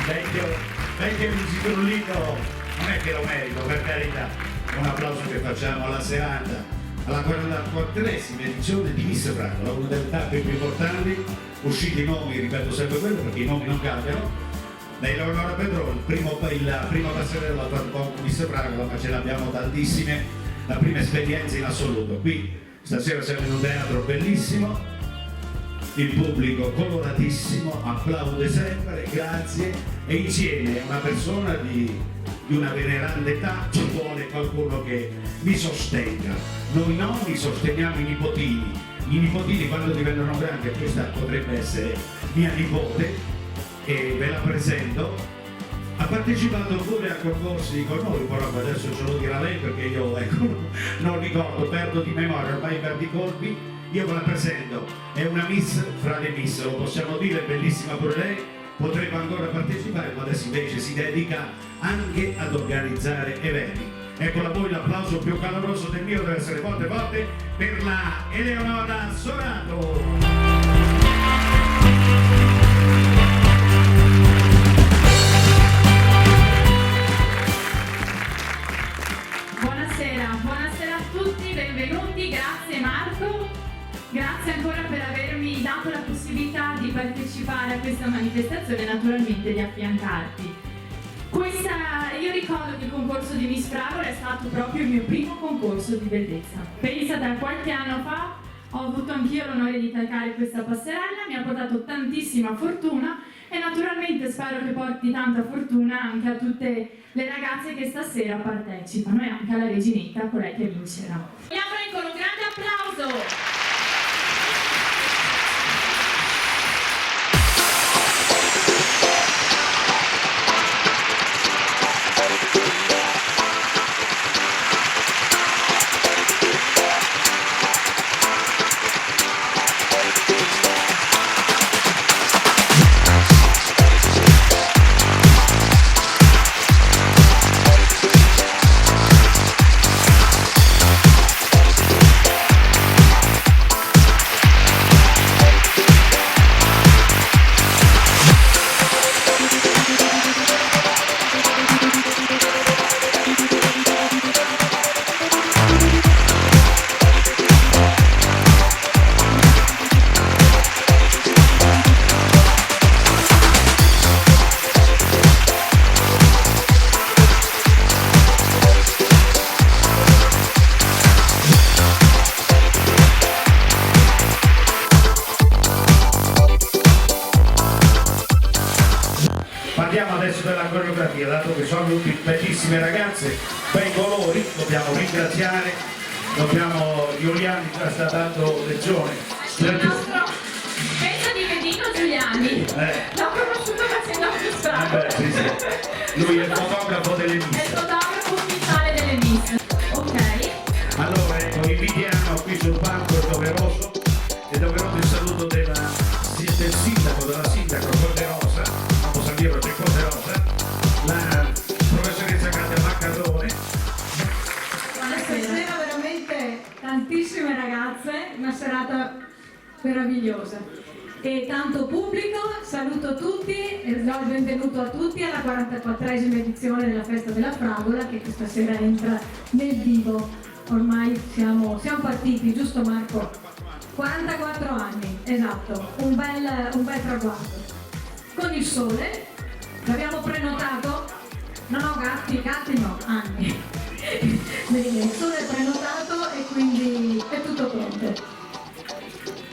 vecchio Musicolino, non è che lo merito, per carità. Un applauso che facciamo alla serata, alla 44esima edizione di Miss Fragola, una delle tappe più importanti, usciti i nomi, ripeto sempre quello perché i nomi non cambiano. Da Eleonora Pedroni, la prima passerella l'ha fatta con Miss Fragola, ma ce l'abbiamo tantissime, la prima esperienza in assoluto. Qui stasera siamo in un teatro bellissimo, il pubblico coloratissimo, applaude sempre, grazie, e insieme una persona di una veneranda età ci vuole qualcuno che mi sostenga. Noi nonni sosteniamo i nipotini quando diventano grandi, e questa potrebbe essere mia nipote, e ve la presento. Ha partecipato pure a concorsi con noi, però adesso ce lo dirà lei perché io non ricordo, perdo di memoria, ormai perdi i colpi. Io ve la presento, è una Miss fra le Miss, lo possiamo dire, bellissima pure lei, potrebbe ancora partecipare, ma adesso invece si dedica anche ad organizzare eventi. Ecco a voi l'applauso più caloroso del mio, deve essere forte per la Eleonora Sorato. Buonasera a tutti, benvenuti, grazie Marco, grazie ancora per avermi dato la possibilità di partecipare a questa manifestazione e naturalmente di affiancarti. Io ricordo che il concorso di Miss Fragola è stato proprio il mio primo concorso di bellezza. Pensa, da qualche anno fa ho avuto anch'io l'onore di calcare questa passerella, mi ha portato tantissima fortuna e naturalmente spero che porti tanta fortuna anche a tutte le ragazze che stasera partecipano e anche alla reginetta, colei che vincerà. Vogliamo con un grande applauso! Parliamo adesso della coreografia, dato che sono tutte bellissime ragazze, bei colori, dobbiamo ringraziare, Giuliani già sta dando lezione. Il nostro pensa di Vedino Giuliani, l'ho conosciuto facendo a Miss Fragola. Sì. Lui è il fotografo delle Miss. È il fotografo ufficiale delle Miss. Ok. Allora ecco, invitiamo qui sul palco il doveroso il saluto del sindaco, della sindaca Corderosa, non so dire c'è Corderosa, la professoressa Katia Maccardone. Stasera veramente tantissime ragazze, una serata meravigliosa e tanto pubblico. Saluto tutti e do il benvenuto a tutti alla 44esima edizione della Festa della Fragola, che questa sera entra nel vivo. Ormai siamo partiti, giusto Marco? 44 anni, esatto, un bel traguardo. Con il sole, l'abbiamo prenotato, non ho gatti no, anni. Bene, il sole è prenotato e quindi è tutto pronto.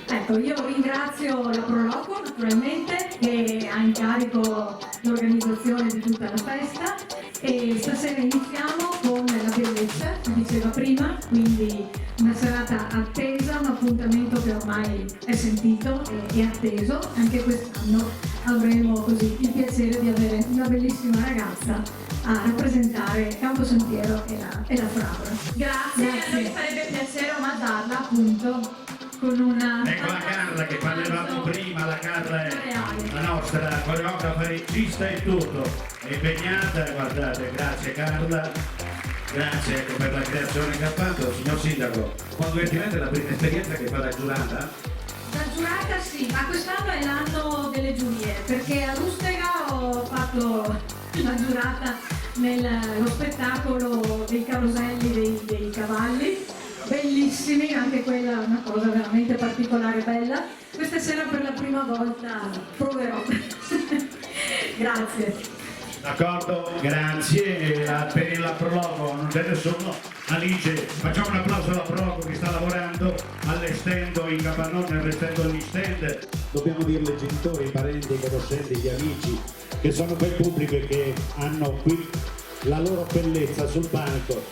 Ecco, io ringrazio la Proloco naturalmente, che ha in carico l'organizzazione di tutta la festa, e stasera iniziamo con la bellezza, si diceva prima, quindi una serata attesa, un appuntamento che ormai è sentito e atteso. Anche quest'anno avremo così il piacere di avere una bellissima ragazza a rappresentare Camposantiero e la Fragola. Grazie. A noi farebbe piacere omaggiarla appunto con una... Ecco la Carla che parlavamo prima, la Carla è la nostra coreografa, regista e tutto, è impegnata, guardate, grazie Carla, grazie ecco, per la creazione che ha fatto. Signor Sindaco, quando è la prima esperienza che fa da giurata? Da giurata sì, ma quest'anno è l'anno delle giurie, perché a Rustega inaugurata nello spettacolo dei caroselli dei cavalli, bellissimi, anche quella è una cosa veramente particolare, bella. Questa sera per la prima volta proverò. Grazie. D'accordo, grazie. Per la Prologo non c'è nessuno. Alice, facciamo un applauso alla Prologo che sta lavorando allestendo in capannone, allestendo gli stand. Dobbiamo dirle ai genitori, ai parenti, ai conoscenti, agli amici che sono quel pubblico e che hanno qui la loro bellezza sul banco.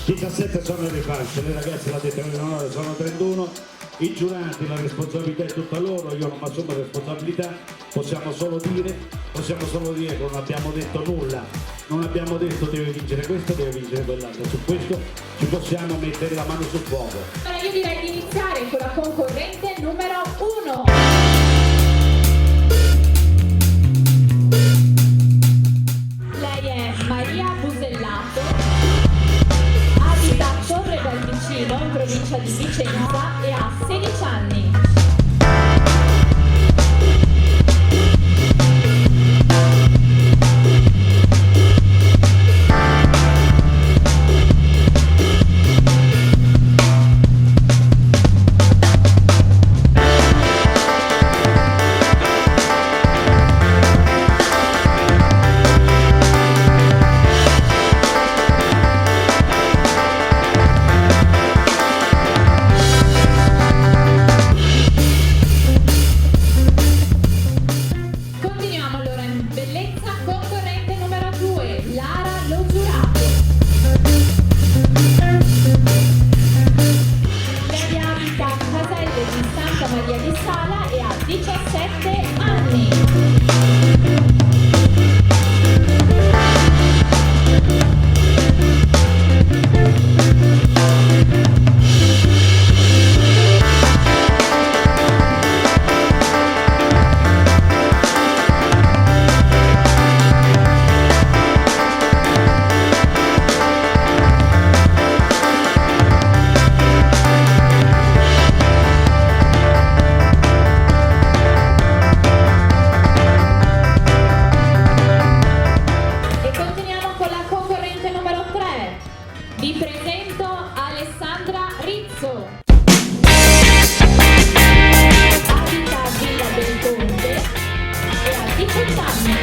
17 sono le fasce, le ragazze la determinano, sono 31. I giurati, la responsabilità è tutta loro, io non mi assumo responsabilità, possiamo solo dire che non abbiamo detto nulla, non abbiamo detto deve vincere questo, deve vincere quell'altro, su questo ci possiamo mettere la mano sul fuoco. Allora io direi di iniziare con la concorrente numero 1. Lei è Maria Busellato, abita a Torre del Vicino in provincia di Vicenza e ha 16 anni. Continuiamo allora in bellezza, concorrente numero 2, Lara Lo Giurato. Lei abita a Caselle di Santa Maria di Sala e ha 17 anni. E continuiamo con la concorrente numero 3. Vi presento Alessandra Rizzo. Abita a Villa del Conte e ha 18 anni.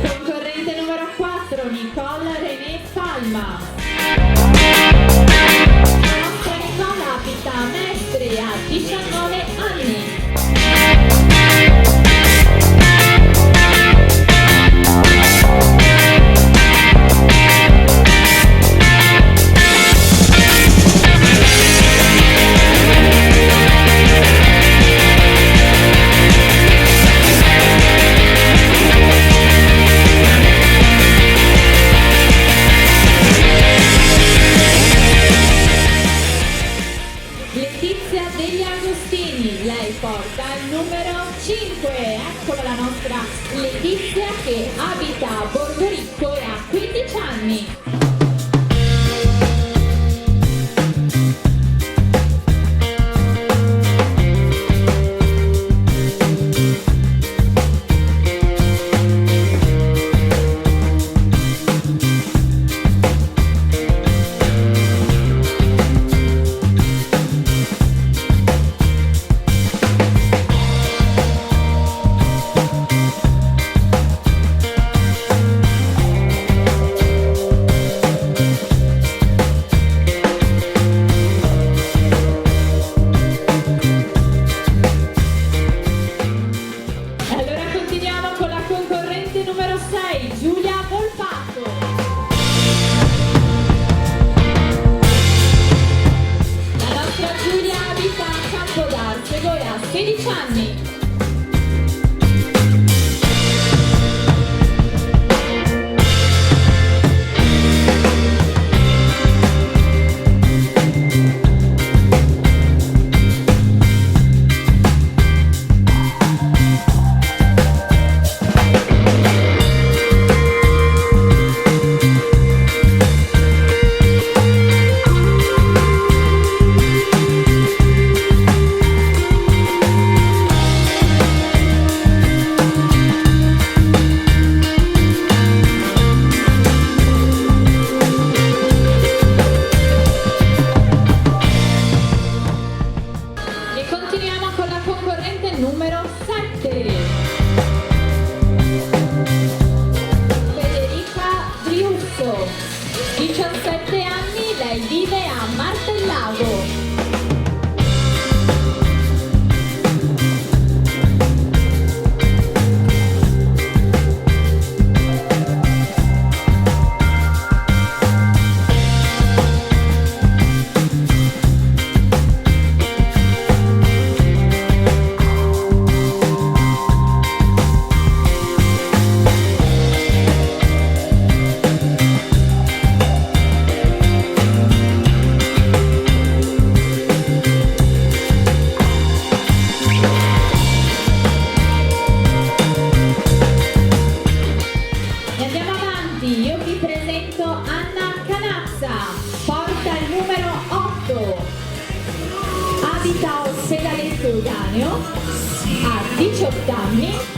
Concorrente numero 4, Nicole René Palma. La nostra Nicole abita a Mestre e ha 19 anni. Letizia degli Agostini, lei porta il numero 5. Eccola la nostra Letizia che abita a Borgoricco e ha 15 anni. Allora continuiamo con la concorrente numero 6, Giulia Volpato. La nostra Giulia abita a Campodarsego e ha 16 anni. 17. Federica Briusso, 17 anni, lei vive a Martellago. Abita a Ospedaletto Euganeo, ha 18 anni.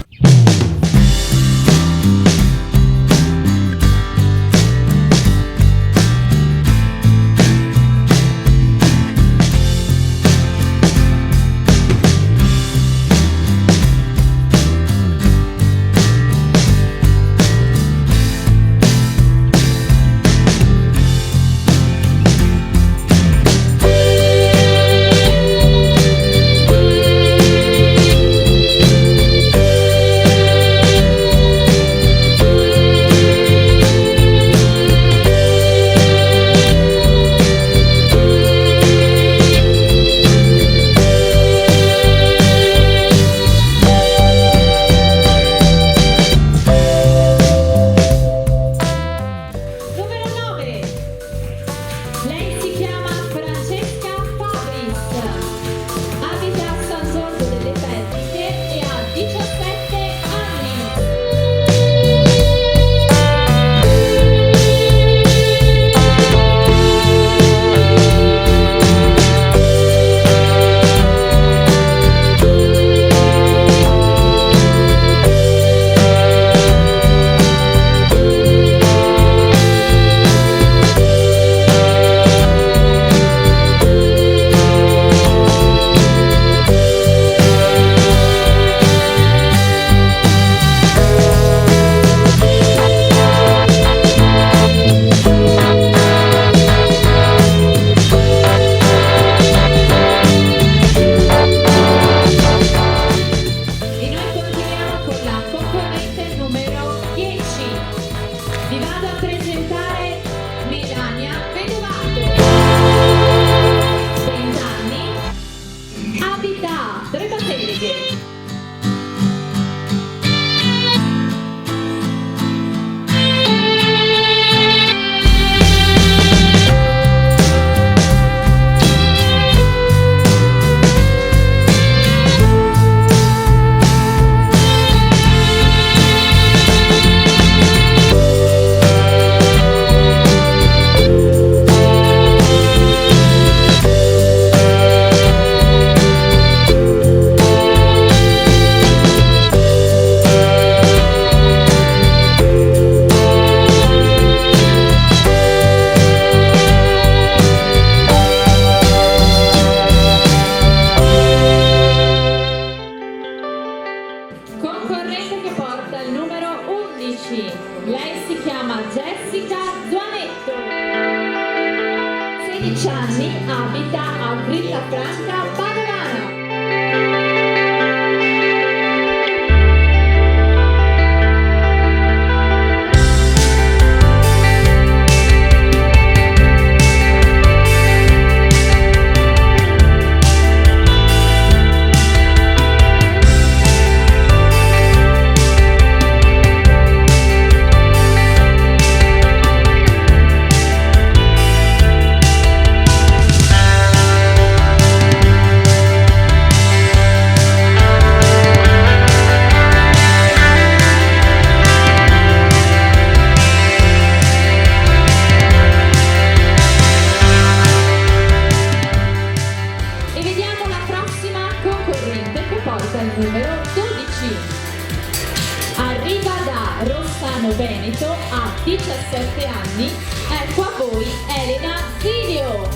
Lei si chiama Jessica Zuanetto, 16 anni, abita a Villafranca, Padovana. Numero 12 arriva da Rossano Veneto, ha 17 anni, ecco a voi Elena Zidio.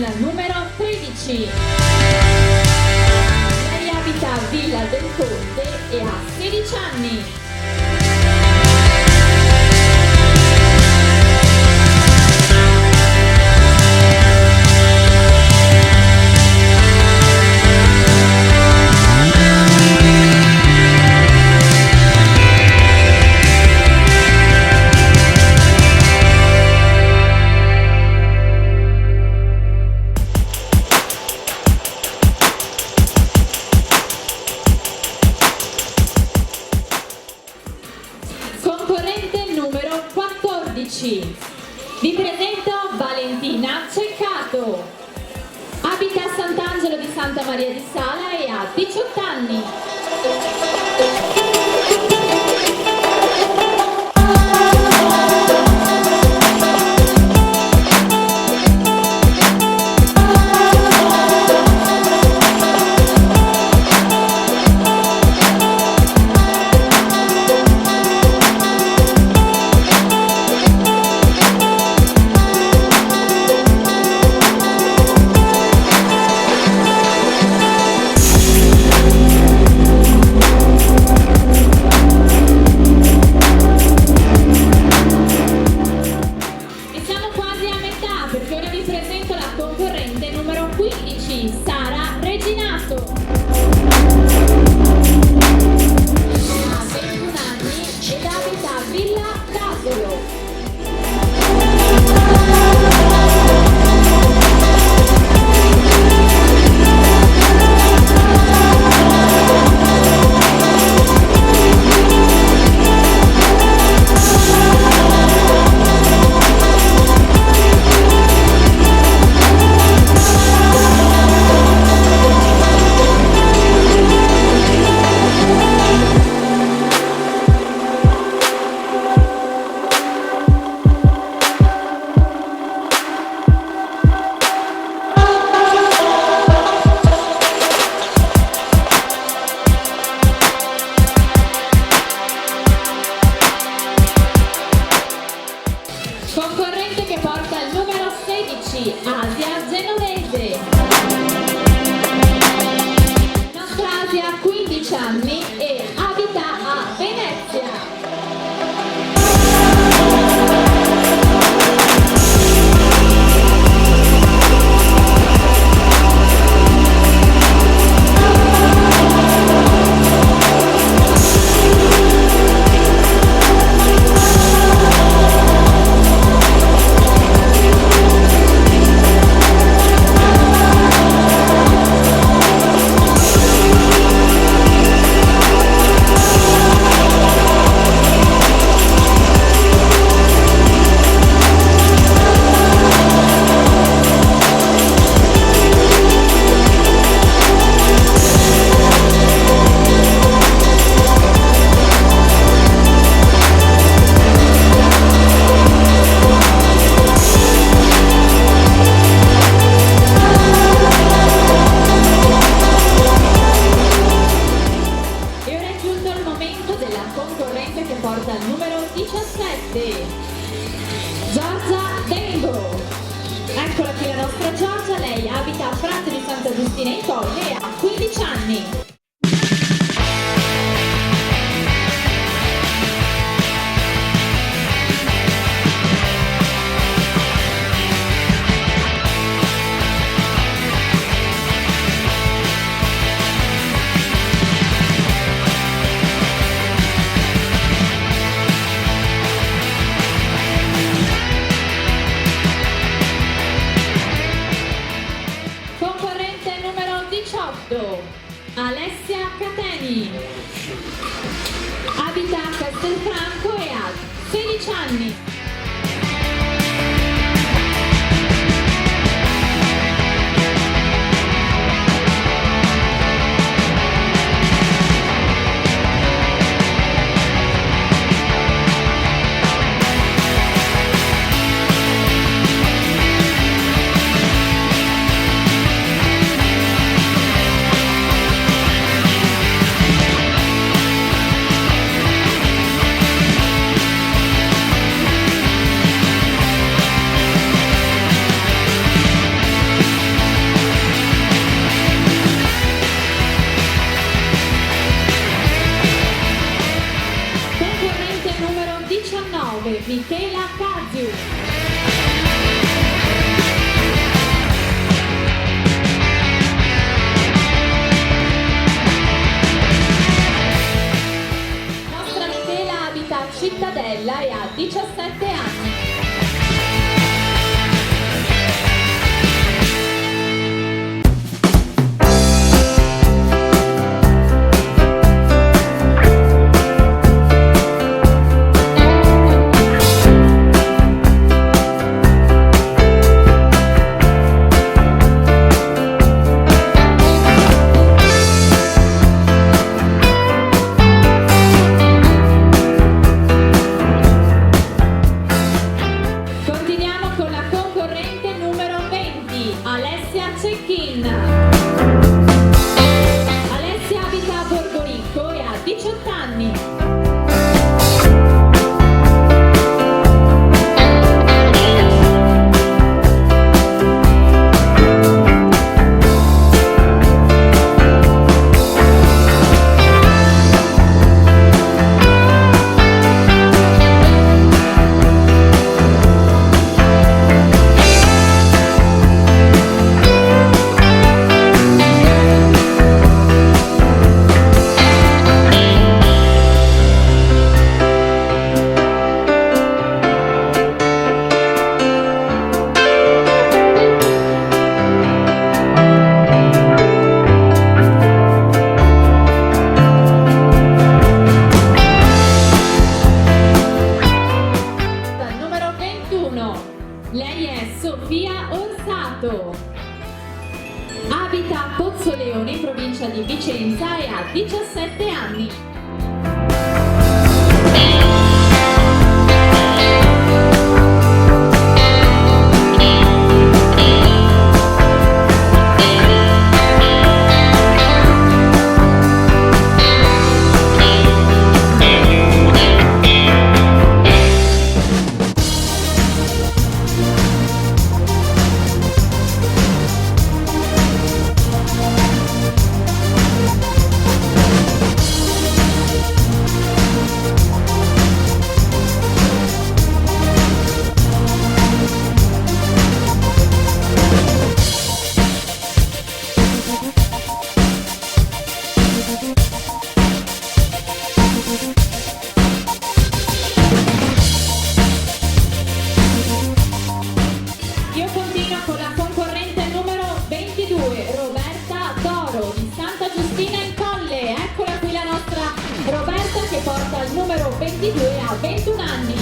al numero 13. Lei abita a Villa del Conte e ha 16 anni. Concorrente numero 14. Vi presento Valentina Ceccato. Abita a Sant'Angelo di Santa Maria di Sala e ha 18 anni. Sara Reginato. Ha 21 anni ed abita a Villa d'Asolo. Concorrente che porta il numero 16, Asia Genovese. Nostra Asia ha 15 anni e abita a Venezia. Concorrente che porta il numero 17, Giorgia Dengo. Eccola qui la nostra Giorgia, lei abita a Fratte di Santa Giustina in Colle e ha 15 anni. Concorrente numero 18, Alessia Cateni. Abita a Castelfranco e ha 16 anni. Michela Caziu. Nostra Michela abita a Cittadella e ha 17 anni. Alessia abita a Borgoricco e ha 18 anni. Lei è Sofia Orsato, abita a Pozzoleone in provincia di Vicenza e ha 17 anni. Io continuo con la concorrente numero 22, Roberta Doro di Santa Giustina in Colle. Eccola qui la nostra Roberta che porta il numero 22 a 21 anni.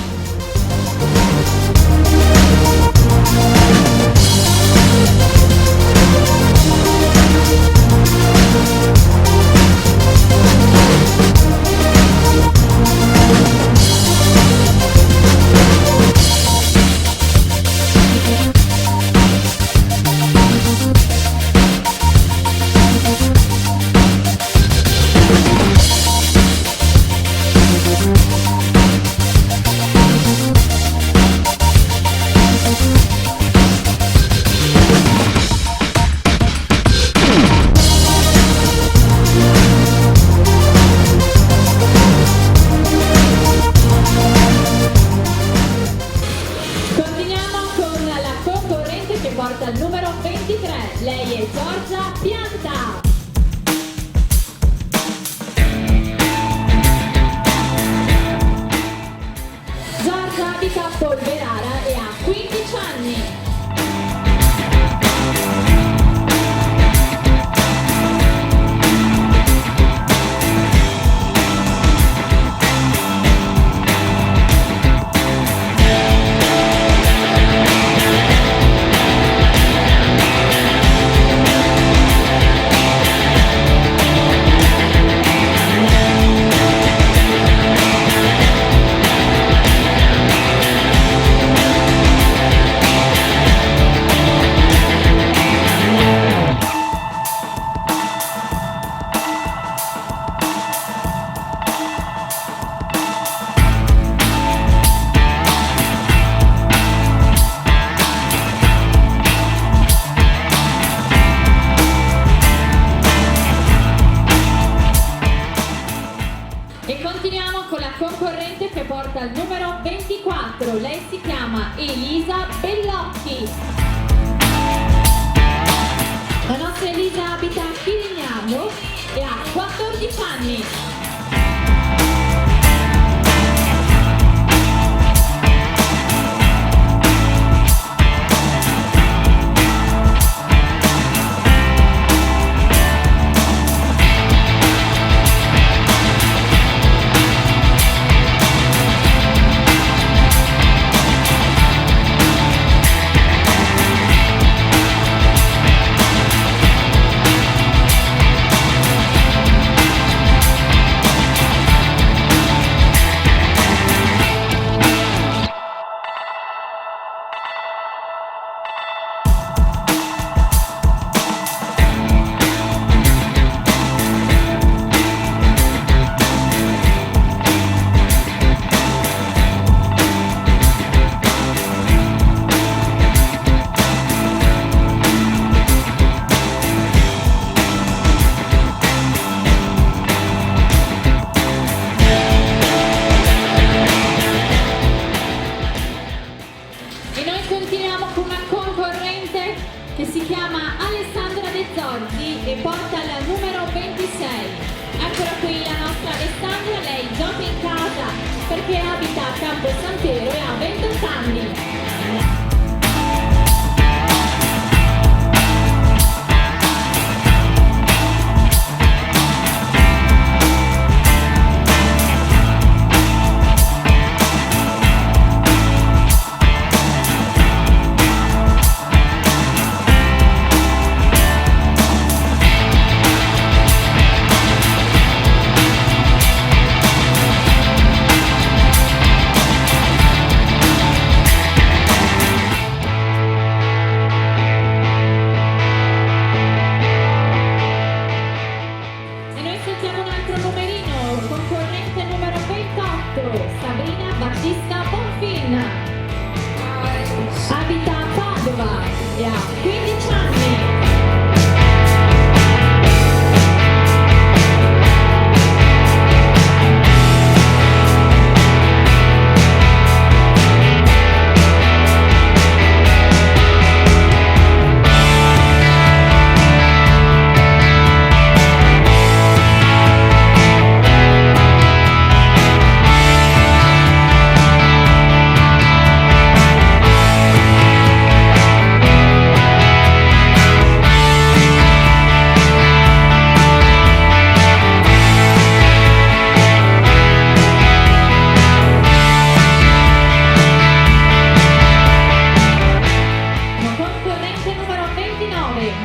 E continuiamo con la concorrente che porta il numero 24. Lei si chiama Elisa Bellocchi. La nostra Elisa abita a Chirignano e ha 14 anni. Che si chiama Alessandra De Zorzi e porta il numero 26. Eccola qui la nostra Alessandra, lei gioca in casa perché abita a Campo Santero e ha 28 anni. Sabrina Battista Bonfin abita a Padova e ha 15 anni.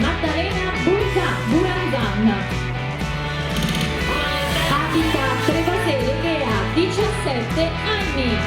Maddalena Buranzan abita a Trevasele e ha 17 anni.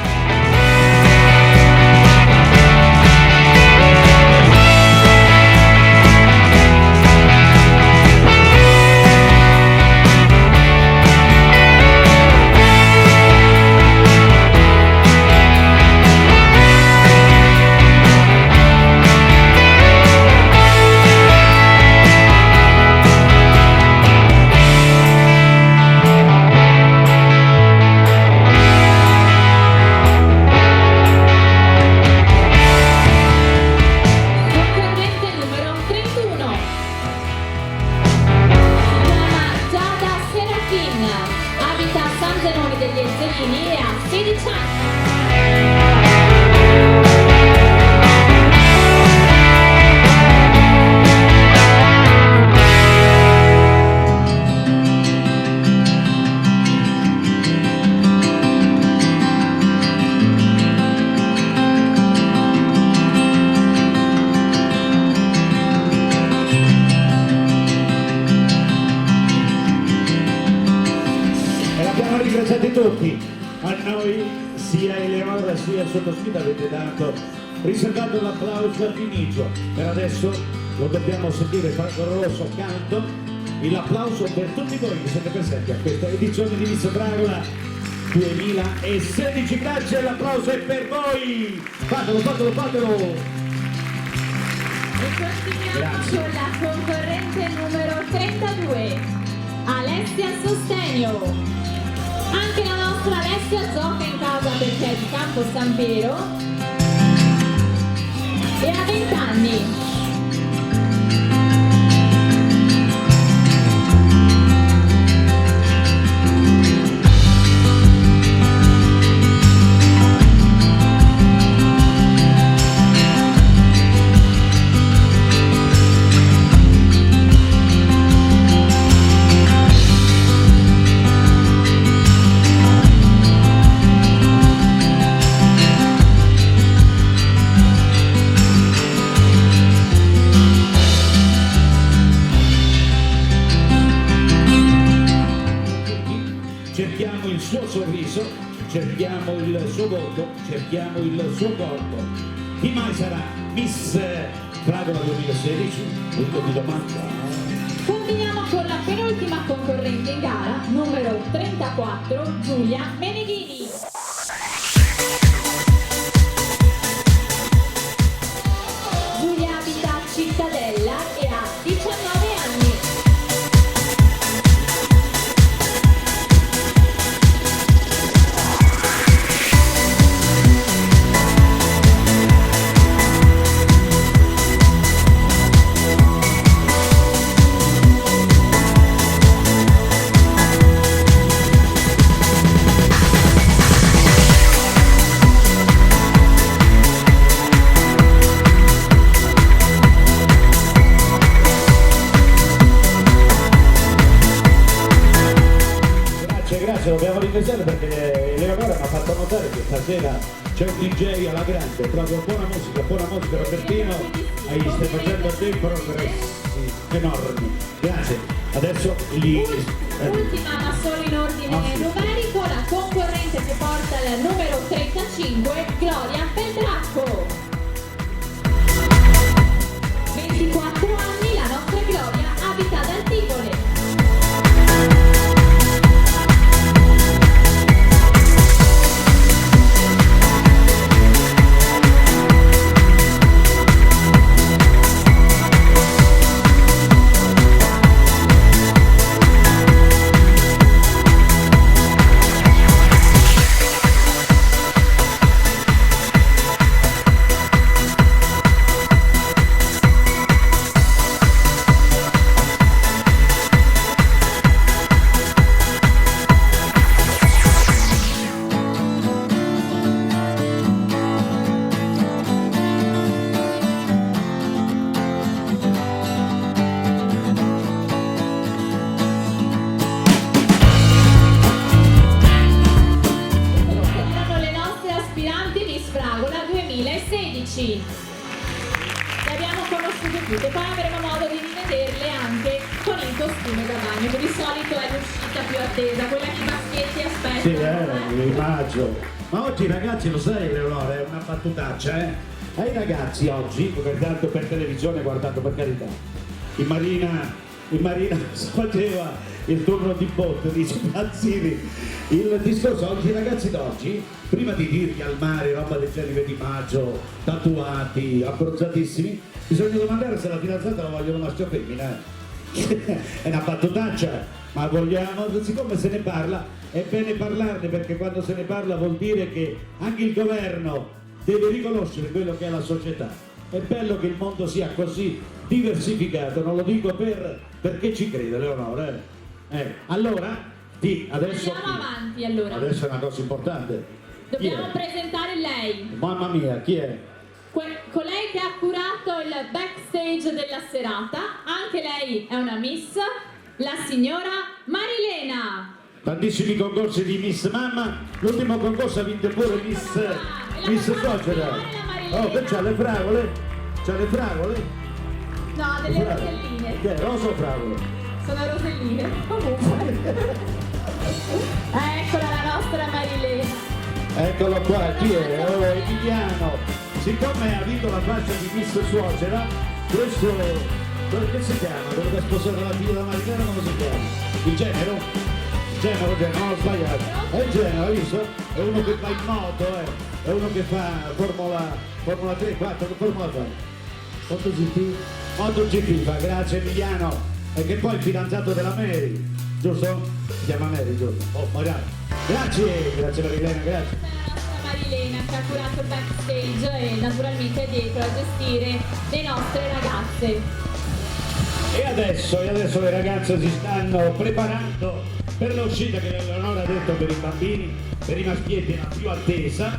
Abita a San Zenone degli Ezzelini e ha 16 anni. Ringraziate tutti, a noi sia Eleonora sia il sottoscritto avete dato riservato l'applauso all'inizio. Per adesso lo dobbiamo sentire Franco Rosso accanto, l'applauso per tutti voi che siete presenti a questa edizione di Miss Fragola 2016. Grazie, l'applauso è per voi, fatelo. E continuiamo con la concorrente numero 32, Alessia Sostenio. Anche la nostra Alessia gioca in casa perché è di Campo San Piero e ha 20 anni. Cerchiamo il suo sorriso, cerchiamo il suo voto, cerchiamo il suo corpo. Chi mai sarà Miss Fragola 2016? Punto di domanda. Continuiamo con la penultima concorrente in gara, numero 34, Giulia Meneghini. Giulia abita a Cittadella e ha 19 anni. Grazie, dobbiamo ringraziare perché Leonora mi ha fatto notare che stasera c'è un DJ alla grande, proprio buona musica Robertino, stai facendo dei progressi enormi. Grazie. Adesso Ultima ma solo in ordine numerico, la concorrente che porta il numero 35, Gloria Peltracco. 24 anni, la nostra Gloria abita ad Antigone. Le abbiamo conosciute tutte, poi avremo modo di rivederle anche con il costume da bagno, che di solito è l'uscita più attesa, quella che i maschietti aspettano. Sì, immagino. Ma oggi ragazzi, lo sai Leonora, è una battutaccia, Ai ragazzi oggi, guardando per televisione, guardando per carità, in Marina faceva il turno di botte, di spazzini. Il discorso oggi, i ragazzi d'oggi, prima di dirgli al mare, roba del genere di maggio, tatuati, abbronzatissimi, bisogna domandare se la fidanzata la vogliono maschio o femmina. È una battutaccia, ma vogliamo, siccome se ne parla, è bene parlarne, perché quando se ne parla vuol dire che anche il governo deve riconoscere quello che è la società. È bello che il mondo sia così diversificato, non lo dico perché ci crede Leonora. Allora, adesso andiamo avanti allora. Adesso è una cosa importante. Dobbiamo presentare lei. Mamma mia, chi è? Colei che ha curato il backstage della serata, anche lei è una Miss, la signora Marilena. Tantissimi concorsi di Miss Mamma, l'ultimo concorso ha vinto pure Miss Suocera. Oh, che c'ha le fragole? C'ha le fragole? No, delle roselline. Che è, rosa o fragole? Sono roselline, comunque. Eccola la nostra Marilena. Eccolo qua, chi è? Oh, Emiliano. Siccome ha vinto la fascia di Miss Suocera, questo che si chiama? Quello che ha sposato la figlia della Marilena, come si chiama? Il genero? Genero, non ho sbagliato. È il genero, hai visto? È uno che fa in moto, è uno che fa Formula 3, 4, che Formula fa? MotoGP? MotoGP fa, grazie Emiliano. E che poi il fidanzato della Mary, giusto? Si chiama Mary, giusto? Oh, magari. Grazie Marilena, grazie. Marilena che ha curato il backstage e naturalmente è dietro a gestire le nostre ragazze. E adesso le ragazze si stanno preparando per l'uscita che Eleonora ha detto per i bambini, per i maschietti è la più attesa,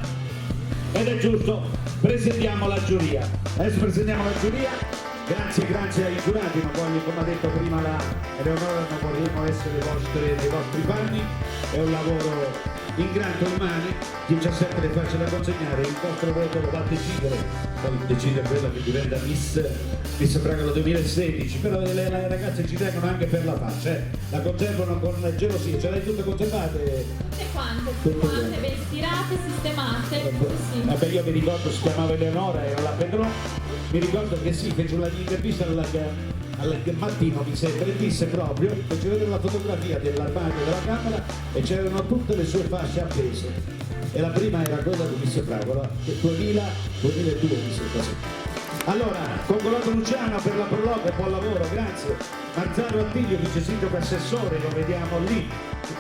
ed è giusto, presentiamo la giuria. Adesso presentiamo la giuria, grazie ai giurati, ma voglio, come ha detto prima la Eleonora, non vorremmo essere dei vostri panni, è un lavoro in granto rimane, 17 le facce da consegnare, il vostro voto lo va a decidere, poi decide quella che diventa Miss Fragola 2016, però le ragazze ci tengono anche per la faccia, la conservano con gelosia, ce l'hai tutte conservate? Tutte quante, ben stirate, sistemate, sì. Vabbè, io mi ricordo, si chiamava Eleonora, era la Pedro, mi ricordo che sì, fece un'intervista al mattino, mi sembra, e disse proprio, fece vedere la fotografia dell'armadio della camera e c'erano tutte le sue fasce appese. E la prima era quella di Miss Fragola, 2002 mi sembra. Sì. Allora, congolato Luciano per la prologa, buon lavoro, grazie. Marzano Attilio, vice sindaco assessore, lo vediamo lì.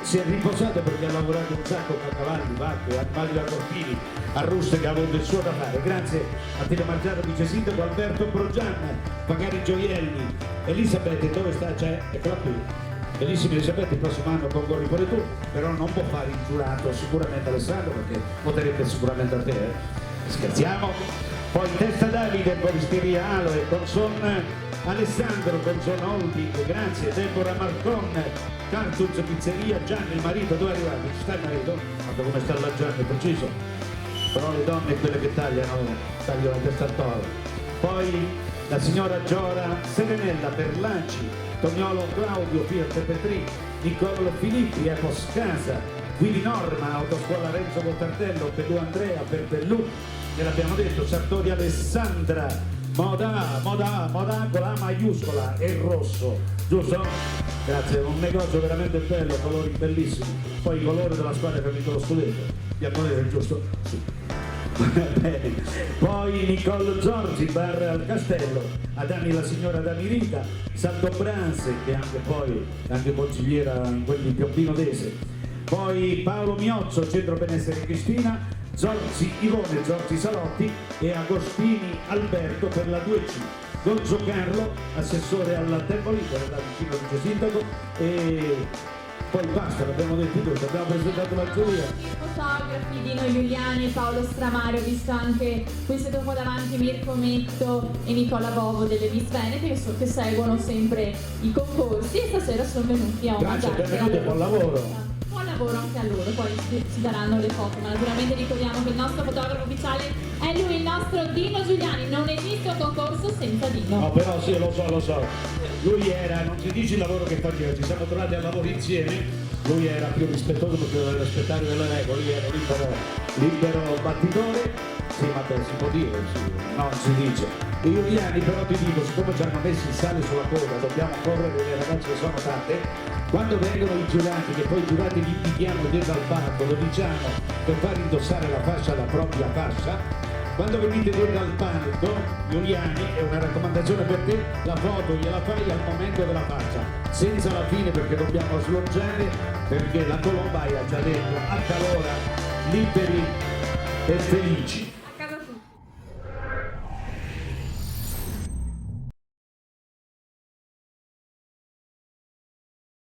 Si è riposato perché ha lavorato un sacco con cavalli, vacche, animali da cortili, a Ruste che ha avuto il suo da fare. Grazie a Tino Marzano, vice sindaco, Alberto Progianna, Pagari Gioielli, Elisabetta, dove sta? C'è, eccola qui. Bellissima Elisabetta, il prossimo anno concorri pure tu, però non può fare il giurato sicuramente Alessandro perché voterebbe sicuramente a te. Scherziamo. Poi Testa Davide, Boristeria Aloe, Conson Alessandro, Conson Holding, grazie, Deborah Marcon, Cartuz Pizzeria, Gianni, il marito, dove è arrivato? Ci sta il marito? Guarda come sta la Gianni, preciso. Però le donne quelle che tagliano la testa al toro. Poi la signora Giora Serenella Berlanci, Tognolo Claudio, Fiat Petri, Niccolò Filippi, Epos Casa, Guidi Norma, Autoscuola Renzo Cottardello, Pelù Andrea, per Bellù, che l'abbiamo detto, Sartori Alessandra, Moda con la maiuscola e rosso, giusto? Grazie, un negozio veramente bello, colori bellissimi. Poi i colori della squadra che ha vinto lo scudetto, bianco-nero, giusto? Sì. Bene. Poi Niccolò Giorgi, Bar al Castello, Adani la signora Dani Rita, Santo Branse, che anche consigliera in quelli Piombino Dese. Poi Paolo Miozzo, Centro Benessere Cristina, Zorzi Ivone, Zorzi Salotti e Agostini Alberto per la 2C. Gonzo Carlo, assessore al tempo libero, da vicino al vice sindaco, e poi basta, l'abbiamo detto tutti, abbiamo presentato la giuria. Fotografi, Dino Giuliani e Paolo Stramari, ho visto anche, qui siete qua davanti Mirko Metto e Nicola Bovo delle Miss Venete che seguono sempre i concorsi e stasera sono venuti a Grazie, benvenuti e buon lavoro. Buon lavoro anche a loro, poi ci daranno le foto, ma naturalmente ricordiamo che il nostro fotografo ufficiale è lui, il nostro Dino Giuliani, non esiste un concorso senza Dino. No, però sì, lo so. Lui era, non si dice il lavoro che faceva, ci siamo trovati a lavoro insieme, lui era più rispettoso perché doveva rispettare delle regole, lui era libero battitore, sì, vabbè, si può dire, sì, no, si dice. I Giuliani però ti dico, siccome ci hanno messo il sale sulla coda, dobbiamo correre, le ragazze sono tante. Quando vengono i giurati, che poi i giurati li invitiamo dietro al palco, lo diciamo per far indossare la fascia alla propria fascia, quando venite dietro al palco, Giuliani, è una raccomandazione per te, la foto gliela fai al momento della fascia, senza la fine perché dobbiamo sloggiare, perché la colombaia ha già detto a talora liberi e felici.